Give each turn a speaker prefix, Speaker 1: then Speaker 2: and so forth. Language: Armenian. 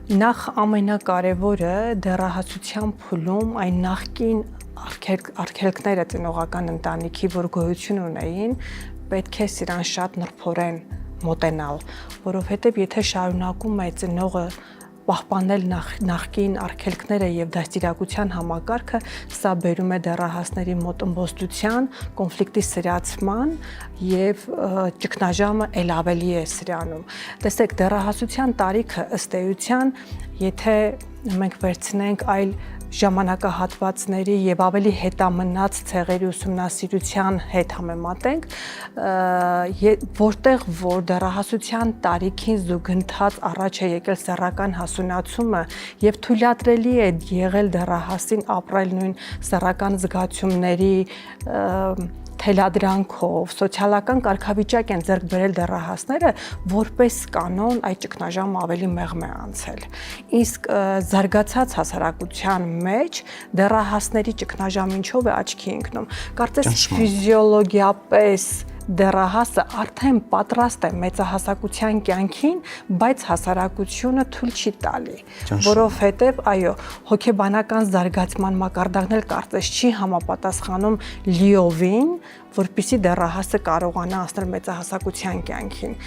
Speaker 1: Նախ ամենակարևորը դեռահասության փուլում այն նախկին արգելքները ծնողական ընտանիքի, որ գոյություն ունեին, պետք է սրան շատ նրբորեն մոտենալ, որովհետև եթե շարունակում է ծնողը պահպանել նախկին արգելքները եւ դաստիարակության համակարգը, սա բերում է դեռահասների մոտ ըմբոստության, կոնֆլիկտի սրացման եւ ճգնաժամը ել ավելի է սրանում։ Տեսեք, դեռահասության տարիքը ըստ էության, եթե մենք վերցնենք այլ ժամանակահատվածների եւ ավելի հետամնաց ցեղերի ուսումնասիրության հետ համեմատենք, որտեղ որ դեռահասության տարիքին զուգընթաց առաջ է եկել սեռական հասունացումը եւ թույլատրելի է եղել դեռահասին ապրել նույն սեռական զգացումների թելադրանքով, սոցիալական կարգավիճակ են ձեռք բերել դեռահասները, որպես կանոն այդ ճգնաժամը ավելի մեղմ է անցել։ Իսկ զարգացած հասարակության մեջ դեռահասների ճգնաժամը ինչով է աչքի ընկնում։ Կարծես ֆիզիոլոգիապես դեռահասը արդեն պատրաստ է մեծահասակության կյանքին, բայց հասարակությունը թույլ չի տալի, որովհետև այո, հոգեբանական զարգացման մակարդակն էլ կարծես չի համապատասխանում լիովին, որպեսզի դեռահասը կարողանա անցնել մեծահասակության կյանքին։